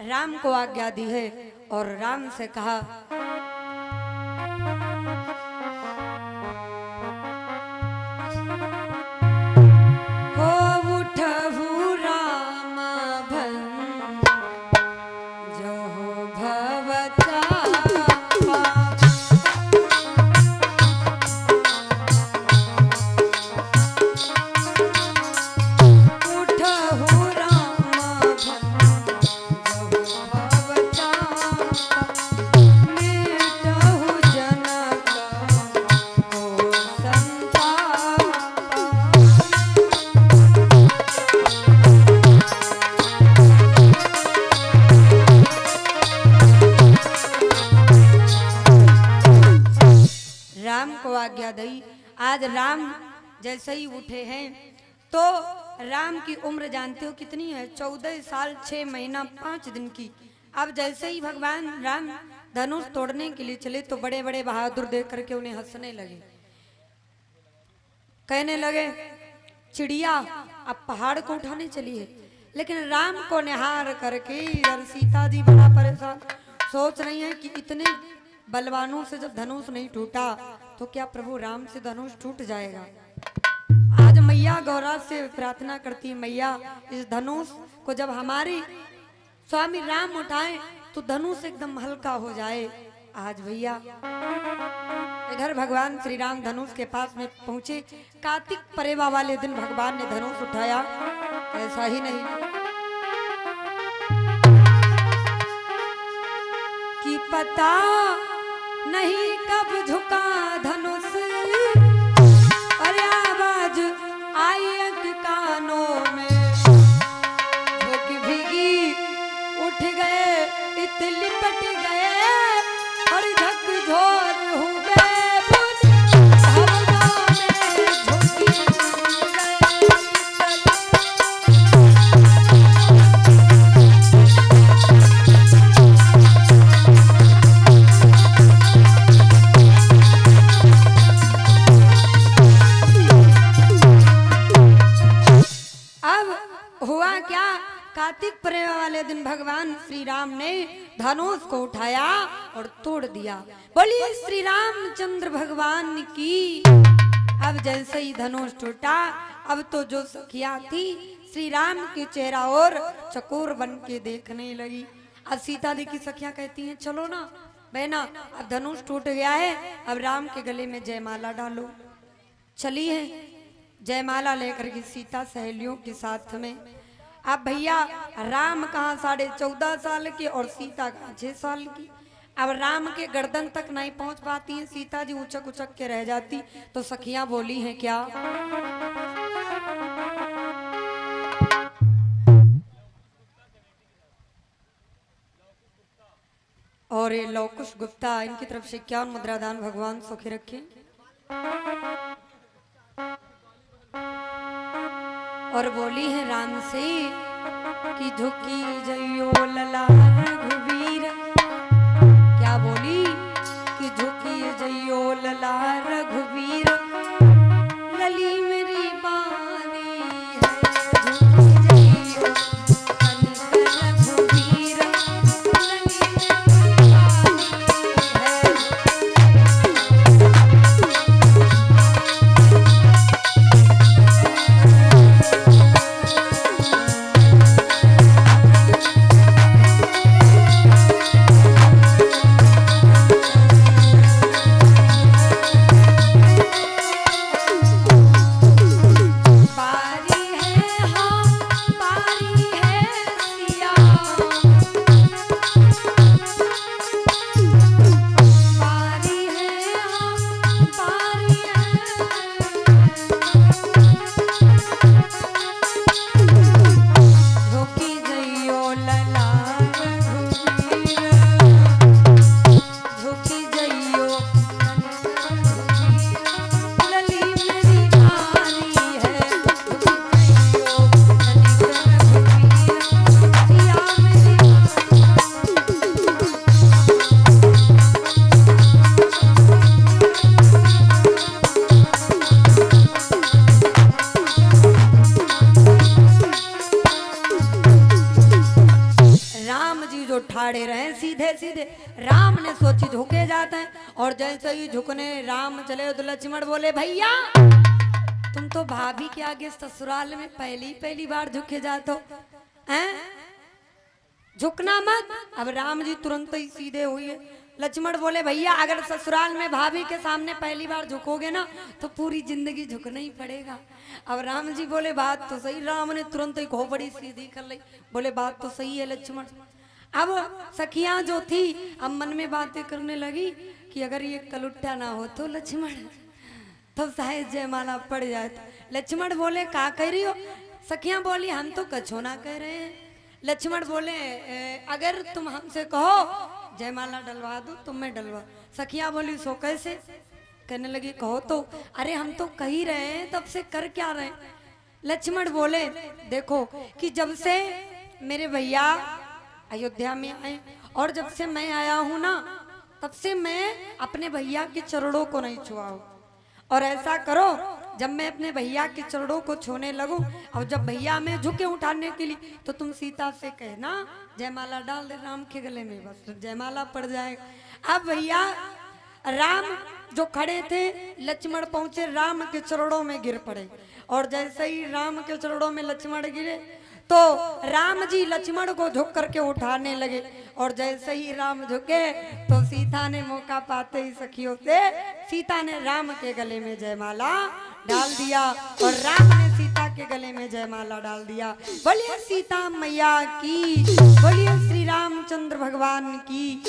राम को आज्ञा दी है और राम से कहा, हो उठहु राम भंजो भव चापा, उठहु राम भंजो भव चापा, मिटहु जनक को संतापा। राम को आज्ञा दी। आज राम जैसे ही उठे हैं तो राम की उम्र जानते हो कितनी है? 14 साल 6 महीना 5 दिन की। अब जैसे ही भगवान राम धनुष तोड़ने के लिए चले तो बड़े बड़े बहादुर देख करके उन्हें हंसने लगे, कहने लगे चिड़िया अब पहाड़ को उठाने चली है। लेकिन राम को निहार करके इधर सीता जी बड़ा परेशान, सोच रही है कि इतने बलवानों से जब धनुष नहीं टूटा तो क्या प्रभु राम से धनुष टूट जाएगा। आज मैया गौरा से प्रार्थना करती है, मैया इस धनुष को जब हमारे स्वामी राम उठाए तो धनुष एकदम हल्का हो जाए। आज भैया इधर भगवान श्री राम धनुष के पास में पहुंचे। कार्तिक परेवा वाले दिन भगवान ने धनुष उठाया, ऐसा ही नहीं कि पता नहीं कब झुका धनुष, अरे आवाज आई अंक कानों में, झुक भीगी उठ गए इत लिपट गए और झकझोर हुए बुझ भावनाओं में झुकी गए। हुआ क्या? कार्तिक परेवा वाले दिन भगवान श्री राम ने धनुष को उठाया और तोड़ दिया। बोलिए श्री रामचंद्र भगवान की। अब जैसे ही धनुष टूटा, अब तो जो सखिया थी श्री राम के चेहरा और चकोर बन के देखने लगी। अब सीता दी की सखिया कहती हैं, चलो ना बहना, अब धनुष टूट गया है, अब राम के गले में जयमाला डालो। चली है जयमाला लेकर के सीता सहेलियों के साथ में। अब भैया राम कहाँ 14.5 साल के और सीता कहाँ 6 साल की। अब राम के गर्दन तक नहीं पहुंच पाती हैं, सीता जी उचक उचक के रह जाती। तो सखियां बोली हैं क्या? और ये लवकुश गुप्ता, इनकी तरफ से 51 मुद्रा दान भगवान सुखी रखे। और बोली है राम से कि झुकी जइयो लला रघुवीर। क्या बोली? कि झुकी जइयो लला रघुवीर, लली मेरी बानी है, झुकी जइयो कनक रघुवीर, लली मेरी बानी है। जी जो ठाड़े रहे सीधे सीधे, राम ने सोची झुके जाते हैं, और जैसे ही झुकने राम चले तो लक्ष्मण बोले भैया तुम तो भाभी के आगे ससुराल में पहली बार झुके जाते हो, हैं झुकना मत। अब राम जी तुरंत ही सीधे हुए। लक्ष्मण बोले भैया अगर ससुराल में भाभी के सामने पहली बार झुकोगे ना तो पूरी जिंदगी झुकना ही पड़ेगा। अब राम जी बोले बात तो सही। राम ने तुरंत ही खोपड़ी सीधी कर ली, बोले बात तो सही है लक्ष्मण। अब सखियां जो थी अब मन में बातें करने लगी कि अगर ये कलुट्टा ना हो तो लक्ष्मण तो शायद जयमाला पड़ जाए। लक्ष्मण बोले का कह रही हो? सखियां बोली हम तो कछो ना कह रहे हैं। लक्ष्मण बोले अगर तुम हमसे कहो जयमाला डलवा दो तुम मैं डलवा। सखियां बोली सो कैसे? कहने लगी कहो तो। अरे हम तो कह ही रहे हैं तब से कर क्या रहे? लक्ष्मण बोले देखो कि जब से मेरे भैया अयोध्या में आए और जब से मैं आया हूं ना तब से मैं अपने भैया के चरणों को नहीं छुआ हूं। और ऐसा करो जब मैं अपने भैया के चरणों को छूने लगूं और जब भैया में झुके उठाने के लिए तो तुम सीता से कहना जयमाला डाल दे राम के गले में, बस जयमाला पड़ जाएगा। अब भैया राम जो खड़े थे लक्ष्मण पहुंचे राम के चरणों में गिर पड़े, और जैसे ही राम के चरणों में लक्ष्मण गिरे तो राम जी लक्ष्मण को झुक करके उठाने लगे, और जैसे ही राम झुके तो सीता ने मौका पाते ही सखियों से सीता ने राम के गले में जयमाला डाल दिया और राम ने सीता के गले में जयमाला डाल दिया। बोलिए सीता मैया की, बोलिए श्री रामचंद्र भगवान की।